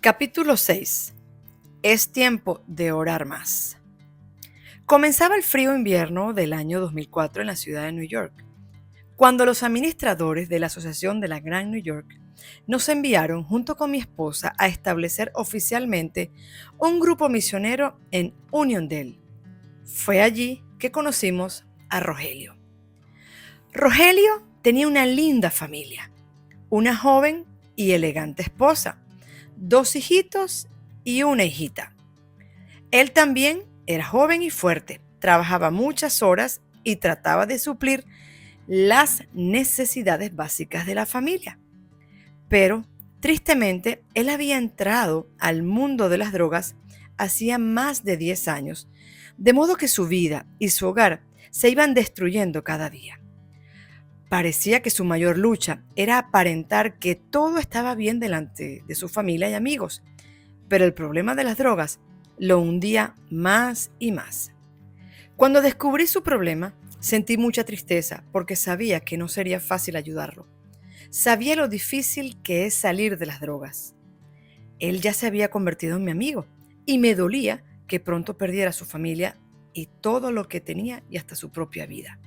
Capítulo 6. Es tiempo de orar más. Comenzaba el frío invierno del año 2004 en la ciudad de New York, cuando los administradores de la Asociación de la Gran New York nos enviaron junto con mi esposa a establecer oficialmente un grupo misionero en Uniondale. Fue allí que conocimos a Rogelio. Rogelio tenía una linda familia, una joven y elegante esposa, 2 hijitos y una hijita. Él también era joven y fuerte, trabajaba muchas horas y trataba de suplir las necesidades básicas de la familia. Pero, tristemente, él había entrado al mundo de las drogas hacía más de 10 años, de modo que su vida y su hogar se iban destruyendo cada día. Parecía que su mayor lucha era aparentar que todo estaba bien delante de su familia y amigos, pero el problema de las drogas lo hundía más y más. Cuando descubrí su problema, sentí mucha tristeza porque sabía que no sería fácil ayudarlo. Sabía lo difícil que es salir de las drogas. Él ya se había convertido en mi amigo y me dolía que pronto perdiera su familia y todo lo que tenía y hasta su propia vida.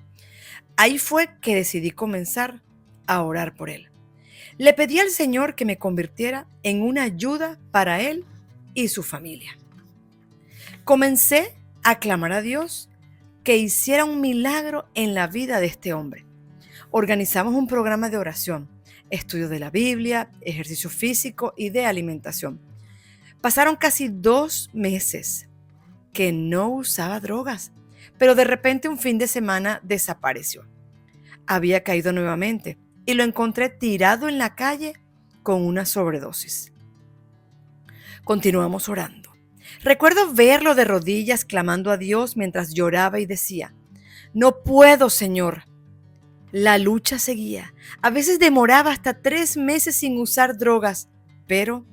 Ahí fue que decidí comenzar a orar por él. Le pedí al Señor que me convirtiera en una ayuda para él y su familia. Comencé a clamar a Dios que hiciera un milagro en la vida de este hombre. Organizamos un programa de oración, estudio de la Biblia, ejercicio físico y de alimentación. Pasaron casi 2 meses que no usaba drogas, pero de repente un fin de semana desapareció. Había caído nuevamente y lo encontré tirado en la calle con una sobredosis. Continuamos orando. Recuerdo verlo de rodillas clamando a Dios mientras lloraba y decía: "No puedo, Señor". La lucha seguía. A veces demoraba hasta 3 meses sin usar drogas, pero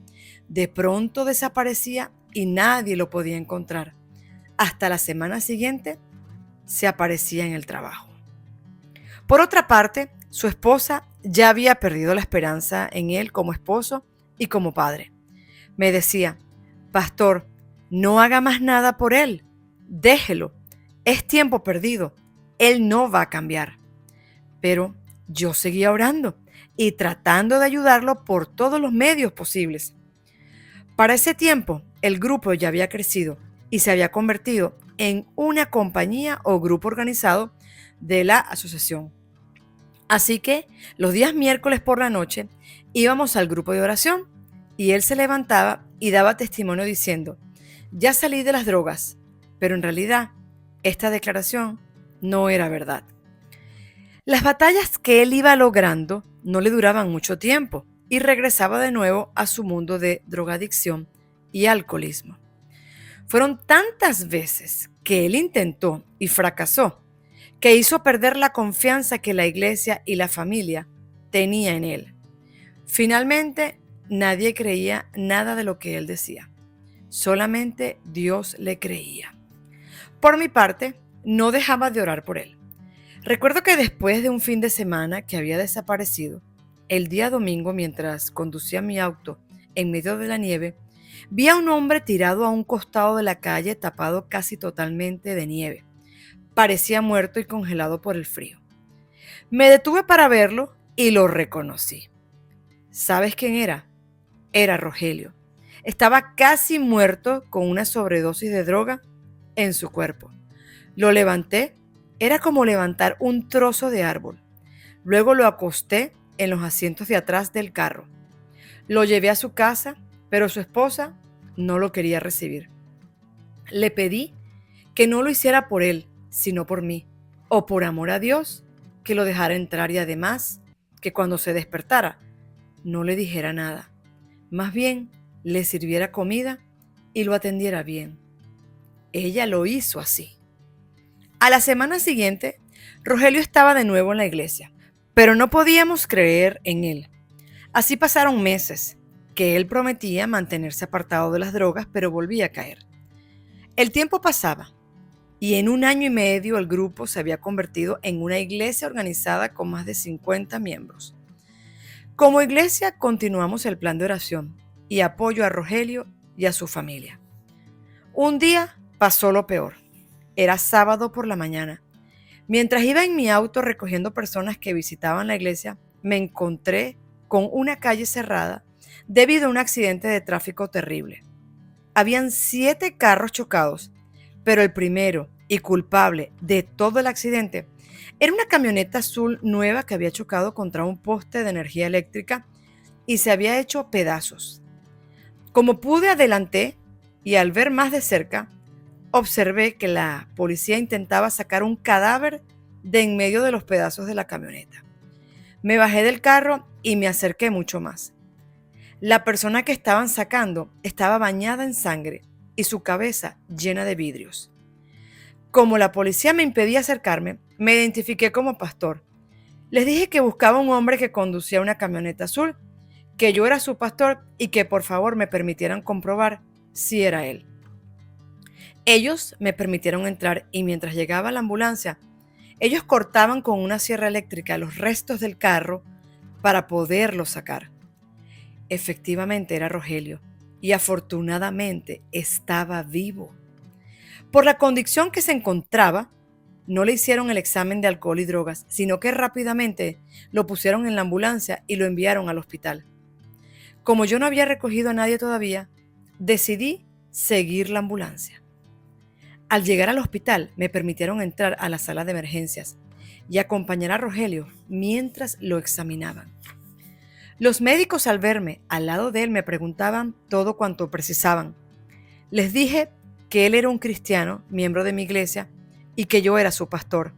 de pronto desaparecía y nadie lo podía encontrar. Hasta la semana siguiente se aparecía en el trabajo. Por otra parte, su esposa ya había perdido la esperanza en él como esposo y como padre. Me decía: "Pastor, no haga más nada por él. Déjelo. Es tiempo perdido. Él no va a cambiar". Pero yo seguía orando y tratando de ayudarlo por todos los medios posibles. Para ese tiempo, el grupo ya había crecido y se había convertido en una compañía o grupo organizado de la asociación. Así que los días miércoles por la noche íbamos al grupo de oración y él se levantaba y daba testimonio diciendo: "Ya salí de las drogas", pero en realidad esta declaración no era verdad. Las batallas que él iba logrando no le duraban mucho tiempo y regresaba de nuevo a su mundo de drogadicción y alcoholismo. Fueron tantas veces que él intentó y fracasó que hizo perder la confianza que la iglesia y la familia tenía en él. Finalmente, nadie creía nada de lo que él decía. Solamente Dios le creía. Por mi parte, no dejaba de orar por él. Recuerdo que después de un fin de semana que había desaparecido, el día domingo, mientras conducía mi auto en medio de la nieve, vi a un hombre tirado a un costado de la calle tapado casi totalmente de nieve. Parecía muerto y congelado por el frío. Me detuve para verlo y lo reconocí. ¿Sabes quién era? Era Rogelio. Estaba casi muerto con una sobredosis de droga en su cuerpo. Lo levanté, era como levantar un trozo de árbol. Luego lo acosté en los asientos de atrás del carro. Lo llevé a su casa, pero su esposa no lo quería recibir. Le pedí que no lo hiciera por él, sino por mí, o por amor a Dios, que lo dejara entrar y además que cuando se despertara no le dijera nada. Más bien le sirviera comida y lo atendiera bien. Ella lo hizo así. A la semana siguiente, Rogelio estaba de nuevo en la iglesia, pero no podíamos creer en él. Así pasaron meses, que él prometía mantenerse apartado de las drogas, pero volvía a caer. El tiempo pasaba y en 1 año y medio el grupo se había convertido en una iglesia organizada con más de 50 miembros. Como iglesia continuamos el plan de oración, y apoyo a Rogelio y a su familia. Un día pasó lo peor. Era sábado por la mañana. Mientras iba en mi auto recogiendo personas que visitaban la iglesia, me encontré con una calle cerrada debido a un accidente de tráfico terrible. Habían 7 carros chocados, pero el primero y culpable de todo el accidente era una camioneta azul nueva que había chocado contra un poste de energía eléctrica y se había hecho pedazos. Como pude, adelanté y al ver más de cerca, observé que la policía intentaba sacar un cadáver de en medio de los pedazos de la camioneta. Me bajé del carro y me acerqué mucho más. La persona que estaban sacando estaba bañada en sangre y su cabeza llena de vidrios. Como la policía me impedía acercarme, me identifiqué como pastor. Les dije que buscaba un hombre que conducía una camioneta azul, que yo era su pastor y que por favor me permitieran comprobar si era él. Ellos me permitieron entrar y mientras llegaba la ambulancia, ellos cortaban con una sierra eléctrica los restos del carro para poderlo sacar. Efectivamente era Rogelio y afortunadamente estaba vivo. Por la condición que se encontraba, no le hicieron el examen de alcohol y drogas, sino que rápidamente lo pusieron en la ambulancia y lo enviaron al hospital. Como yo no había recogido a nadie todavía, decidí seguir la ambulancia. Al llegar al hospital, me permitieron entrar a la sala de emergencias y acompañar a Rogelio mientras lo examinaban. Los médicos al verme al lado de él me preguntaban todo cuanto precisaban. Les dije que él era un cristiano, miembro de mi iglesia, y que yo era su pastor.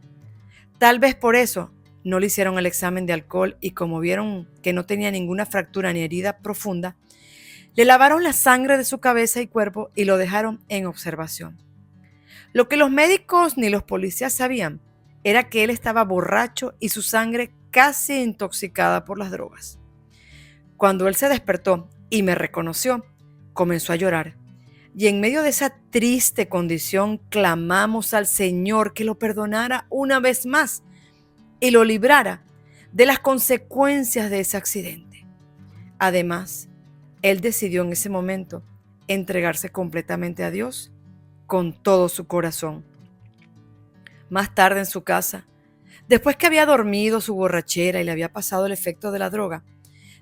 Tal vez por eso no le hicieron el examen de alcohol y como vieron que no tenía ninguna fractura ni herida profunda, le lavaron la sangre de su cabeza y cuerpo y lo dejaron en observación. Lo que los médicos ni los policías sabían era que él estaba borracho y su sangre casi intoxicada por las drogas. Cuando él se despertó y me reconoció, comenzó a llorar. Y en medio de esa triste condición clamamos al Señor que lo perdonara una vez más y lo librara de las consecuencias de ese accidente. Además, él decidió en ese momento entregarse completamente a Dios con todo su corazón. Más tarde en su casa, después que había dormido su borrachera y le había pasado el efecto de la droga,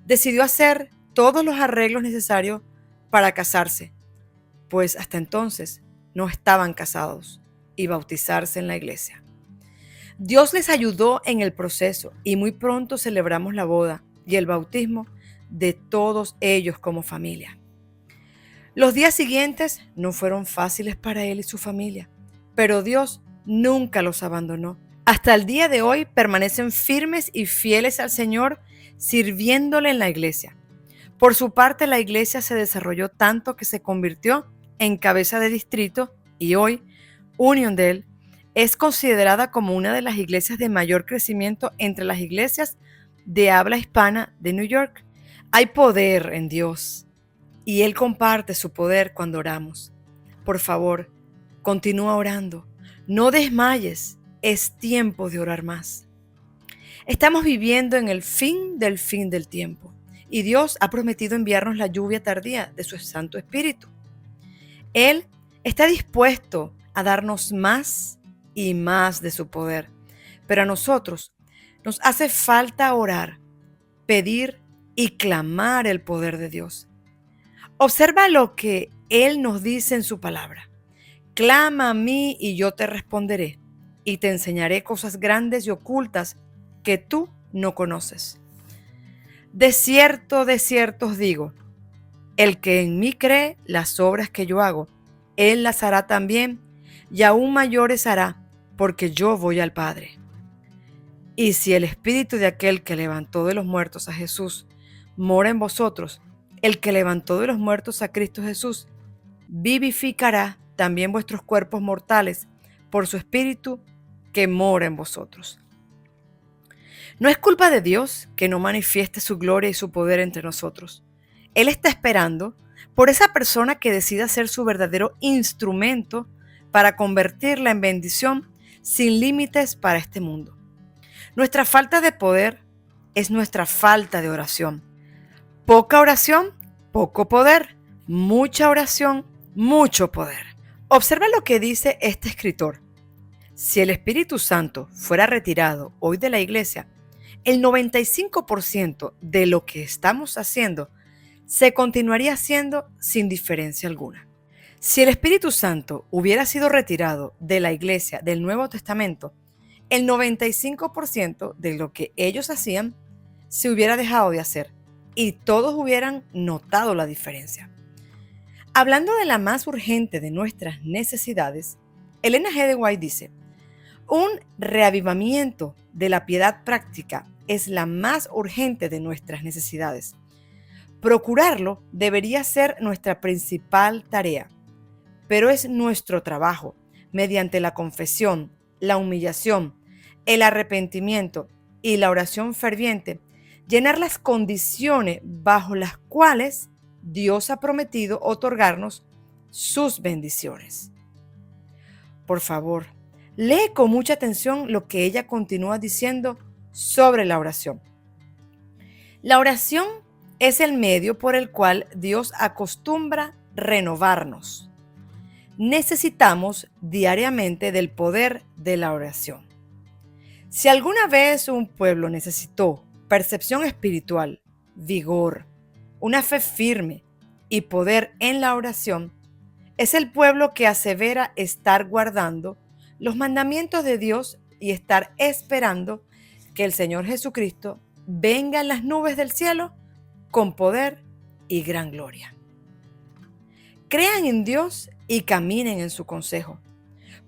decidió hacer todos los arreglos necesarios para casarse, pues hasta entonces no estaban casados, y bautizarse en la iglesia. Dios les ayudó en el proceso y muy pronto celebramos la boda y el bautismo de todos ellos como familia. Los días siguientes no fueron fáciles para él y su familia, pero Dios nunca los abandonó. Hasta el día de hoy permanecen firmes y fieles al Señor, sirviéndole en la iglesia. Por su parte, la iglesia se desarrolló tanto que se convirtió en cabeza de distrito y hoy, Uniondale es considerada como una de las iglesias de mayor crecimiento entre las iglesias de habla hispana de New York. Hay poder en Dios y Él comparte su poder cuando oramos. Por favor, continúa orando. No desmayes. Es tiempo de orar más. Estamos viviendo en el fin del tiempo y Dios ha prometido enviarnos la lluvia tardía de su Santo Espíritu. Él está dispuesto a darnos más y más de su poder, pero a nosotros nos hace falta orar, pedir y clamar el poder de Dios. Observa lo que Él nos dice en su palabra. Clama a mí y yo te responderé y te enseñaré cosas grandes y ocultas que tú no conoces. De cierto os digo, el que en mí cree, las obras que yo hago, él las hará también, y aún mayores hará, porque yo voy al Padre. Y si el espíritu de aquel que levantó de los muertos a Jesús mora en vosotros, el que levantó de los muertos a Cristo Jesús vivificará también vuestros cuerpos mortales por su espíritu que mora en vosotros. No es culpa de Dios que no manifieste su gloria y su poder entre nosotros. Él está esperando por esa persona que decida ser su verdadero instrumento para convertirla en bendición sin límites para este mundo. Nuestra falta de poder es nuestra falta de oración. Poca oración Poco poder, mucha oración, mucho poder. Observa lo que dice este escritor. Si el Espíritu Santo fuera retirado hoy de la iglesia, el 95% de lo que estamos haciendo se continuaría haciendo sin diferencia alguna. Si el Espíritu Santo hubiera sido retirado de la iglesia del Nuevo Testamento, el 95% de lo que ellos hacían se hubiera dejado de hacer y todos hubieran notado la diferencia. Hablando de la más urgente de nuestras necesidades, Elena G. de White dice, un reavivamiento de la piedad práctica es la más urgente de nuestras necesidades. Procurarlo debería ser nuestra principal tarea, pero es nuestro trabajo, mediante la confesión, la humillación, el arrepentimiento y la oración ferviente, llenar las condiciones bajo las cuales Dios ha prometido otorgarnos sus bendiciones. Por favor, lee con mucha atención lo que ella continúa diciendo sobre la oración. La oración es el medio por el cual Dios acostumbra renovarnos. Necesitamos diariamente del poder de la oración. Si alguna vez un pueblo necesitó percepción espiritual, vigor, una fe firme y poder en la oración, es el pueblo que asevera estar guardando los mandamientos de Dios y estar esperando que el Señor Jesucristo venga en las nubes del cielo con poder y gran gloria. Crean en Dios y caminen en su consejo.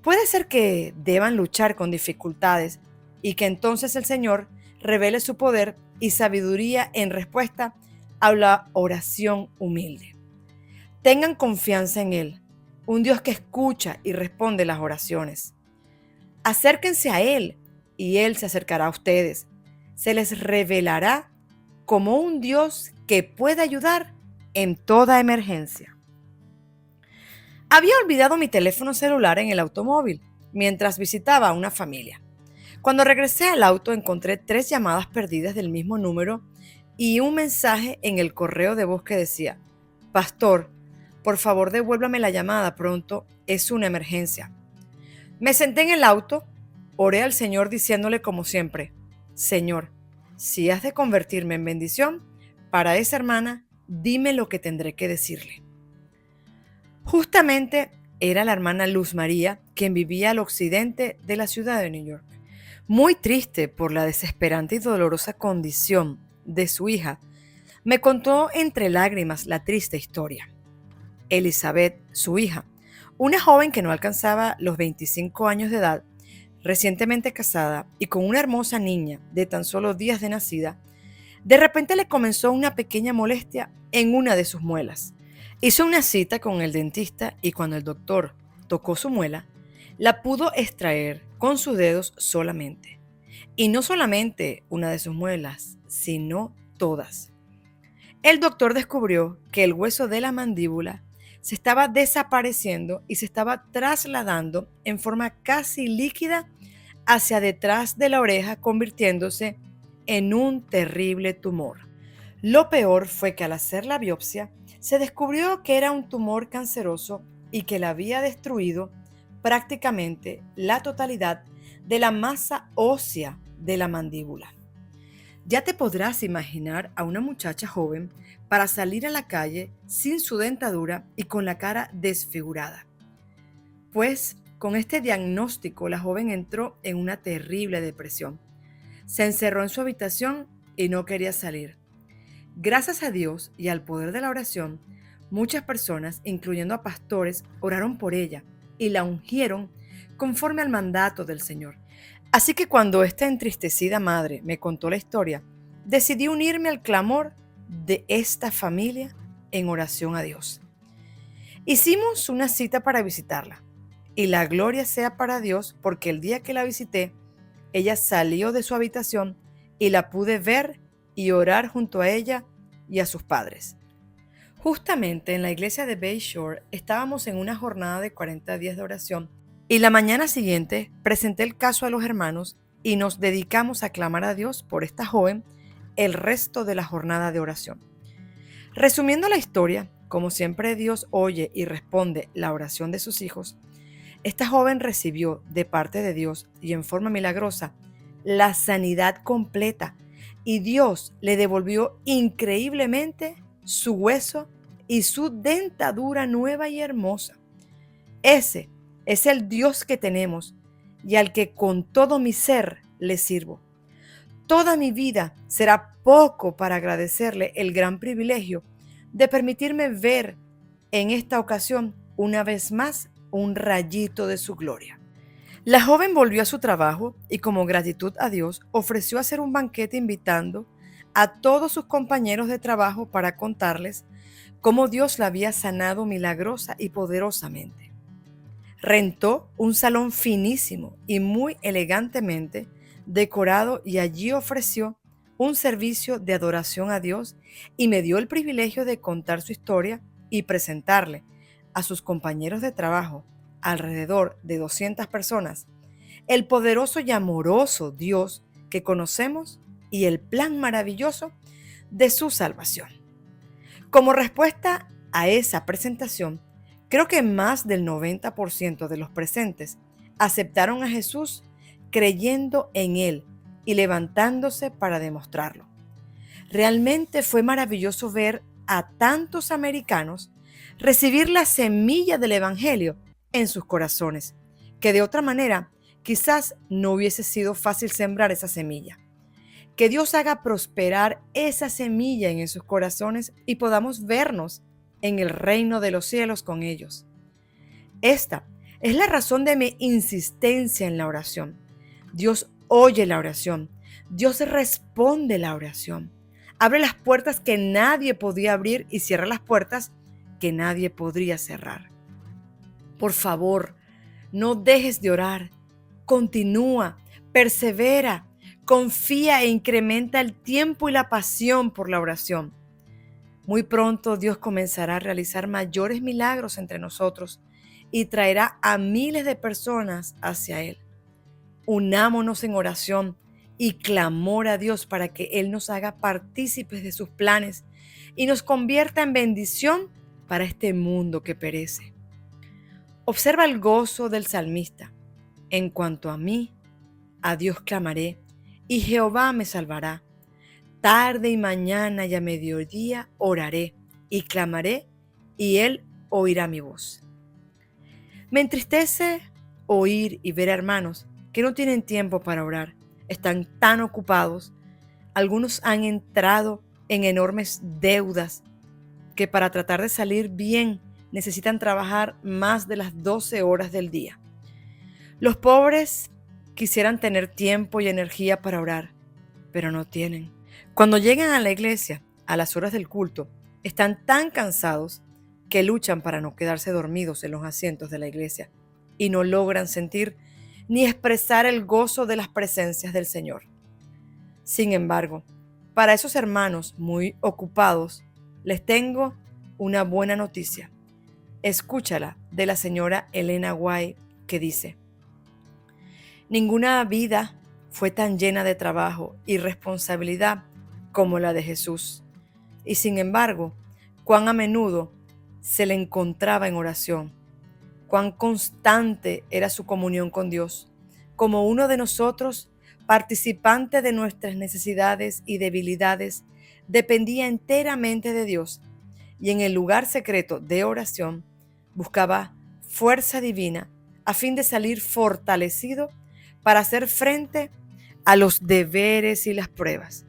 Puede ser que deban luchar con dificultades y que entonces el Señor revele su poder y sabiduría en respuesta a la oración humilde. Tengan confianza en Él, un Dios que escucha y responde las oraciones. Acérquense a Él y Él se acercará a ustedes. Se les revelará como un Dios que puede ayudar en toda emergencia. Había olvidado mi teléfono celular en el automóvil mientras visitaba a una familia. Cuando regresé al auto encontré 3 llamadas perdidas del mismo número y un mensaje en el correo de voz que decía: Pastor, por favor devuélvame la llamada pronto, es una emergencia. Me senté en el auto, oré al Señor diciéndole como siempre: Señor, si has de convertirme en bendición para esa hermana, dime lo que tendré que decirle. Justamente era la hermana Luz María, quien vivía al occidente de la ciudad de New York. Muy triste por la desesperante y dolorosa condición de su hija, me contó entre lágrimas la triste historia. Elizabeth, su hija, una joven que no alcanzaba los 25 años de edad, recientemente casada y con una hermosa niña de tan solo días de nacida, de repente le comenzó una pequeña molestia en una de sus muelas. Hizo una cita con el dentista y cuando el doctor tocó su muela, la pudo extraer con sus dedos solamente. Y no solamente una de sus muelas, sino todas. El doctor descubrió que el hueso de la mandíbula se estaba desapareciendo y se estaba trasladando en forma casi líquida hacia detrás de la oreja, convirtiéndose en un terrible tumor. Lo peor fue que al hacer la biopsia, se descubrió que era un tumor canceroso y que le había destruido prácticamente la totalidad de la masa ósea de la mandíbula. Ya te podrás imaginar a una muchacha joven para salir a la calle sin su dentadura y con la cara desfigurada. Pues con este diagnóstico la joven entró en una terrible depresión. Se encerró en su habitación y no quería salir. Gracias a Dios y al poder de la oración, muchas personas, incluyendo a pastores, oraron por ella y la ungieron conforme al mandato del Señor. Así que cuando esta entristecida madre me contó la historia, decidí unirme al clamor de esta familia en oración a Dios. Hicimos una cita para visitarla y la gloria sea para Dios porque el día que la visité, ella salió de su habitación y la pude ver y orar junto a ella y a sus padres. Justamente en la iglesia de Bayshore estábamos en una jornada de 40 días de oración y la mañana siguiente presenté el caso a los hermanos y nos dedicamos a clamar a Dios por esta joven el resto de la jornada de oración. Resumiendo la historia, como siempre Dios oye y responde la oración de sus hijos, esta joven recibió de parte de Dios y en forma milagrosa la sanidad completa y Dios le devolvió increíblemente su hueso y su dentadura nueva y hermosa. Ese es el Dios que tenemos y al que con todo mi ser le sirvo. Toda mi vida será poco para agradecerle el gran privilegio de permitirme ver en esta ocasión una vez más un rayito de su gloria. La joven volvió a su trabajo y como gratitud a Dios ofreció hacer un banquete invitando a todos sus compañeros de trabajo para contarles cómo Dios la había sanado milagrosa y poderosamente. Rentó un salón finísimo y muy elegantemente decorado y allí ofreció un servicio de adoración a Dios y me dio el privilegio de contar su historia y presentarle a sus compañeros de trabajo, alrededor de 200 personas, el poderoso y amoroso Dios que conocemos y el plan maravilloso de su salvación. Como respuesta a esa presentación, creo que más del 90% de los presentes aceptaron a Jesús creyendo en Él y levantándose para demostrarlo. Realmente fue maravilloso ver a tantos americanos recibir la semilla del Evangelio en sus corazones, que de otra manera quizás no hubiese sido fácil sembrar esa semilla. Que Dios haga prosperar esa semilla en sus corazones y podamos vernos en el reino de los cielos con ellos. Esta es la razón de mi insistencia en la oración. Dios oye la oración. Dios responde la oración. Abre las puertas que nadie podía abrir y cierra las puertas que nadie podría cerrar. Por favor, no dejes de orar. Continúa, persevera, confía e incrementa el tiempo y la pasión por la oración. Muy pronto Dios comenzará a realizar mayores milagros entre nosotros y traerá a miles de personas hacia Él. Unámonos en oración y clamor a Dios para que Él nos haga partícipes de sus planes y nos convierta en bendición para este mundo que perece. Observa el gozo del salmista. En cuanto a mí, a Dios clamaré, y Jehová me salvará. Tarde y mañana y a mediodía oraré y clamaré, y Él oirá mi voz. Me entristece oír y ver a hermanos que no tienen tiempo para orar, están tan ocupados. Algunos han entrado en enormes deudas que para tratar de salir bien necesitan trabajar más de las 12 horas del día. Los pobres quisieran tener tiempo y energía para orar, pero no tienen. Cuando llegan a la iglesia, a las horas del culto, están tan cansados que luchan para no quedarse dormidos en los asientos de la iglesia y no logran sentir ni expresar el gozo de las presencias del Señor. Sin embargo, para esos hermanos muy ocupados, les tengo una buena noticia. Escúchala de la señora Elena White, que dice: ninguna vida fue tan llena de trabajo y responsabilidad como la de Jesús. Y sin embargo, cuán a menudo se le encontraba en oración, cuán constante era su comunión con Dios, como uno de nosotros, participante de nuestras necesidades y debilidades, dependía enteramente de Dios y en el lugar secreto de oración buscaba fuerza divina a fin de salir fortalecido para hacer frente a los deberes y las pruebas.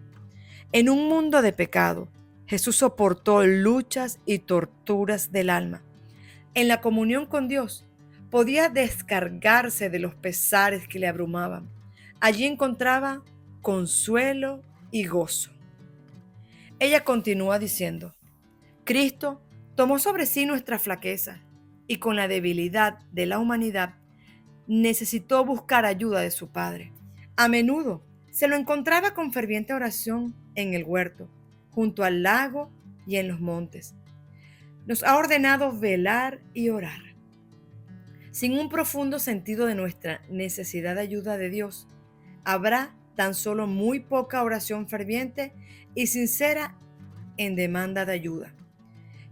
En un mundo de pecado, Jesús soportó luchas y torturas del alma. En la comunión con Dios, podía descargarse de los pesares que le abrumaban. Allí encontraba consuelo y gozo. Ella continúa diciendo: Cristo tomó sobre sí nuestra flaqueza y con la debilidad de la humanidad necesitó buscar ayuda de su Padre. A menudo se lo encontraba con ferviente oración en el huerto, junto al lago y en los montes. Nos ha ordenado velar y orar. Sin un profundo sentido de nuestra necesidad de ayuda de Dios, habrá tan solo muy poca oración ferviente y sincera en demanda de ayuda.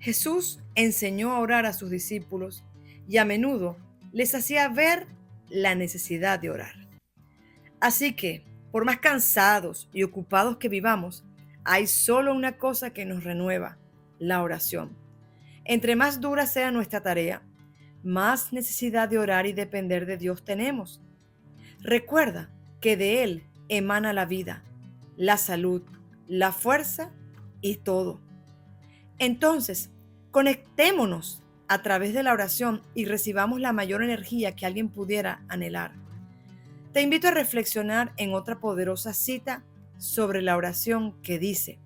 Jesús enseñó a orar a sus discípulos y a menudo les hacía ver la necesidad de orar. Así que, por más cansados y ocupados que vivamos, hay solo una cosa que nos renueva: la oración. Entre más dura sea nuestra tarea, más necesidad de orar y depender de Dios tenemos. Recuerda que de Él emana la vida, la salud, la fuerza y todo. Entonces, conectémonos a través de la oración y recibamos la mayor energía que alguien pudiera anhelar. Te invito a reflexionar en otra poderosa cita sobre la oración que dice: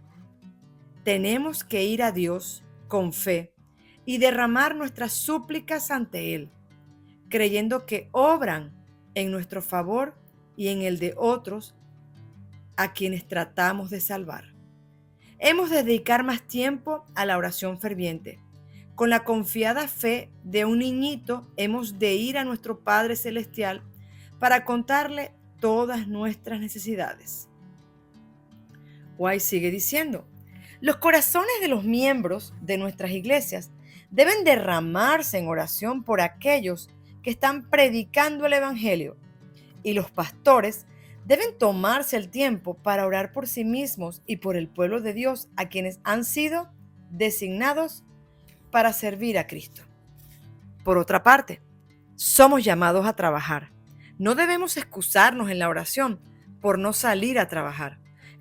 tenemos que ir a Dios con fe y derramar nuestras súplicas ante Él, creyendo que obran en nuestro favor y en el de otros a quienes tratamos de salvar. Hemos de dedicar más tiempo a la oración ferviente. Con la confiada fe de un niñito, hemos de ir a nuestro Padre Celestial para contarle todas nuestras necesidades. White sigue diciendo: los corazones de los miembros de nuestras iglesias deben derramarse en oración por aquellos que están predicando el Evangelio, y los pastores deben tomarse el tiempo para orar por sí mismos y por el pueblo de Dios a quienes han sido designados para servir a Cristo. Por otra parte, somos llamados a trabajar. No debemos excusarnos en la oración por no salir a trabajar.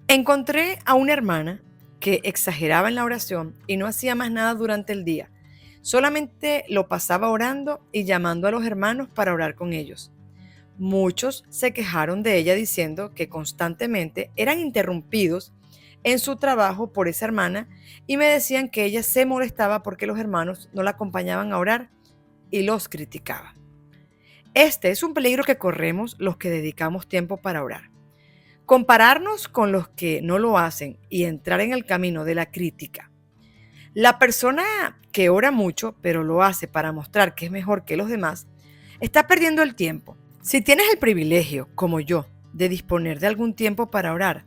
Encontré a una hermana que exageraba en la oración y no hacía más nada durante el día. Solamente lo pasaba orando y llamando a los hermanos para orar con ellos. Muchos se quejaron de ella diciendo que constantemente eran interrumpidos en su trabajo por esa hermana y me decían que ella se molestaba porque los hermanos no la acompañaban a orar y los criticaba. Este es un peligro que corremos los que dedicamos tiempo para orar. Compararnos con los que no lo hacen y entrar en el camino de la crítica. La persona que ora mucho, pero lo hace para mostrar que es mejor que los demás, está perdiendo el tiempo. Si tienes el privilegio, como yo, de disponer de algún tiempo para orar,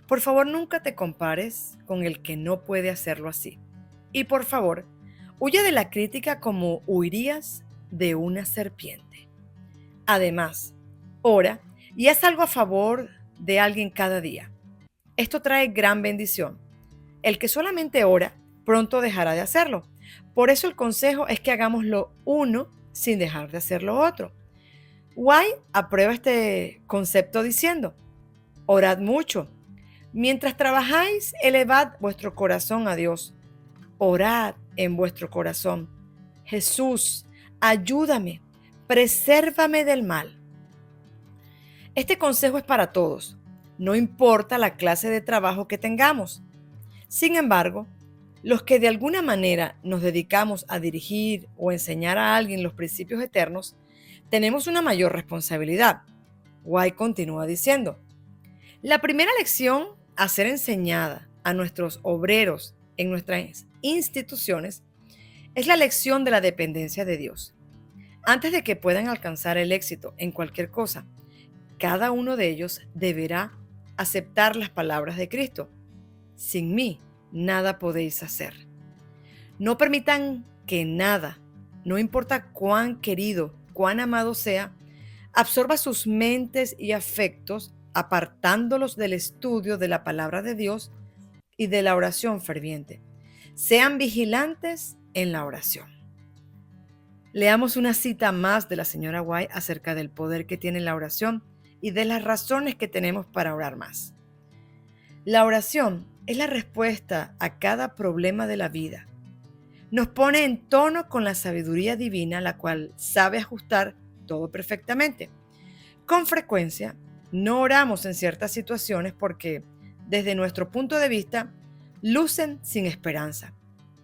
por favor nunca te compares con el que no puede hacerlo así. Y por favor, huye de la crítica como huirías de una serpiente. Además, ora y haz algo a favor de alguien cada día. Esto trae gran bendición. El que solamente ora, pronto dejará de hacerlo. Por eso el consejo es que hagamos lo uno sin dejar de hacer lo otro. White aprueba este concepto diciendo: orad mucho. Mientras trabajáis, elevad vuestro corazón a Dios. Orad en vuestro corazón: Jesús, ayúdame, presérvame del mal. Este consejo es para todos, no importa la clase de trabajo que tengamos. Sin embargo, los que de alguna manera nos dedicamos a dirigir o enseñar a alguien los principios eternos, tenemos una mayor responsabilidad. White continúa diciendo: la primera lección a ser enseñada a nuestros obreros en nuestras instituciones es la lección de la dependencia de Dios. Antes de que puedan alcanzar el éxito en cualquier cosa, cada uno de ellos deberá aceptar las palabras de Cristo: sin mí nada podéis hacer. No permitan que nada, no importa cuán querido, cuán amado sea, absorba sus mentes y afectos, apartándolos del estudio de la palabra de Dios y de la oración ferviente. Sean vigilantes en la oración. Leamos una cita más de la señora White acerca del poder que tiene la oración y de las razones que tenemos para orar más. La oración es la respuesta a cada problema de la vida. Nos pone en tono con la sabiduría divina, la cual sabe ajustar todo perfectamente. Con frecuencia, no oramos en ciertas situaciones porque, desde nuestro punto de vista, lucen sin esperanza.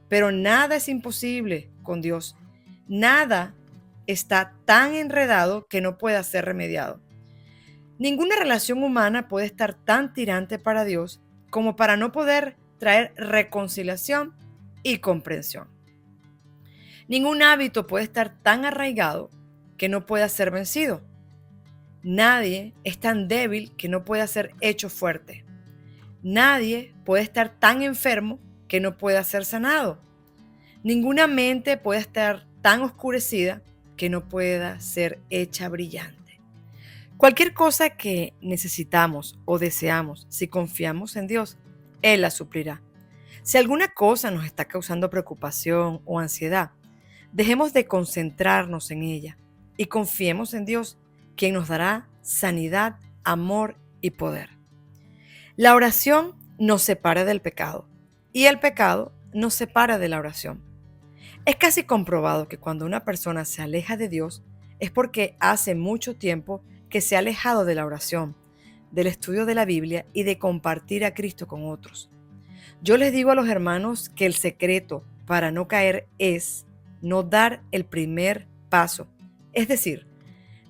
Pero nada es imposible con Dios. Nada está tan enredado que no pueda ser remediado. Ninguna relación humana puede estar tan tirante para Dios como para no poder traer reconciliación y comprensión. Ningún hábito puede estar tan arraigado que no pueda ser vencido. Nadie es tan débil que no pueda ser hecho fuerte. Nadie puede estar tan enfermo que no pueda ser sanado. Ninguna mente puede estar tan oscurecida que no pueda ser hecha brillante. Cualquier cosa que necesitamos o deseamos, si confiamos en Dios, Él la suplirá. Si alguna cosa nos está causando preocupación o ansiedad, dejemos de concentrarnos en ella y confiemos en Dios, quien nos dará sanidad, amor y poder. La oración nos separa del pecado y el pecado nos separa de la oración. Es casi comprobado que cuando una persona se aleja de Dios es porque hace mucho tiempo que se ha alejado de la oración, del estudio de la Biblia y de compartir a Cristo con otros. Yo les digo a los hermanos que el secreto para no caer es no dar el primer paso, es decir,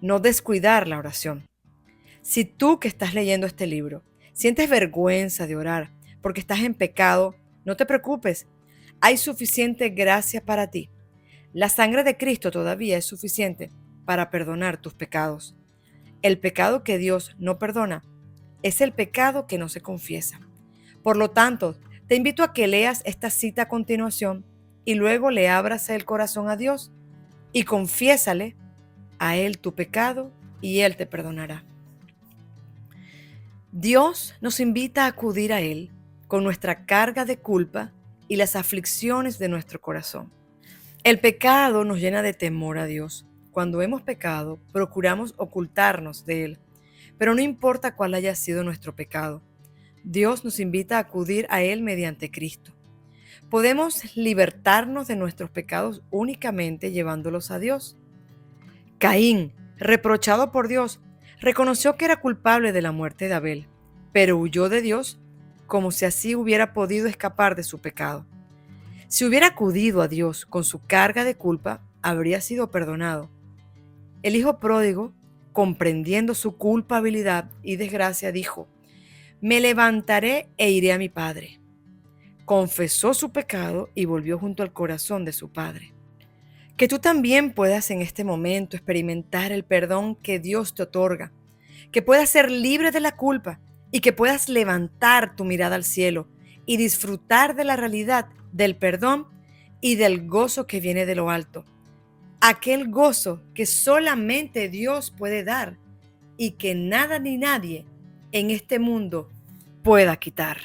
no descuidar la oración. Si tú que estás leyendo este libro sientes vergüenza de orar porque estás en pecado, no te preocupes, hay suficiente gracia para ti. La sangre de Cristo todavía es suficiente para perdonar tus pecados. El pecado que Dios no perdona es el pecado que no se confiesa. Por lo tanto, te invito a que leas esta cita a continuación y luego le abras el corazón a Dios y confiésale a Él tu pecado y Él te perdonará. Dios nos invita a acudir a Él con nuestra carga de culpa y las aflicciones de nuestro corazón. El pecado nos llena de temor a Dios. Cuando hemos pecado, procuramos ocultarnos de Él, pero no importa cuál haya sido nuestro pecado. Dios nos invita a acudir a Él mediante Cristo. Podemos libertarnos de nuestros pecados únicamente llevándolos a Dios. Caín, reprochado por Dios, reconoció que era culpable de la muerte de Abel, pero huyó de Dios como si así hubiera podido escapar de su pecado. Si hubiera acudido a Dios con su carga de culpa, habría sido perdonado. El hijo pródigo, comprendiendo su culpabilidad y desgracia, dijo: «Me levantaré e iré a mi padre». Confesó su pecado y volvió junto al corazón de su padre. Que tú también puedas en este momento experimentar el perdón que Dios te otorga, que puedas ser libre de la culpa y que puedas levantar tu mirada al cielo y disfrutar de la realidad del perdón y del gozo que viene de lo alto. Aquel gozo que solamente Dios puede dar y que nada ni nadie en este mundo pueda quitar.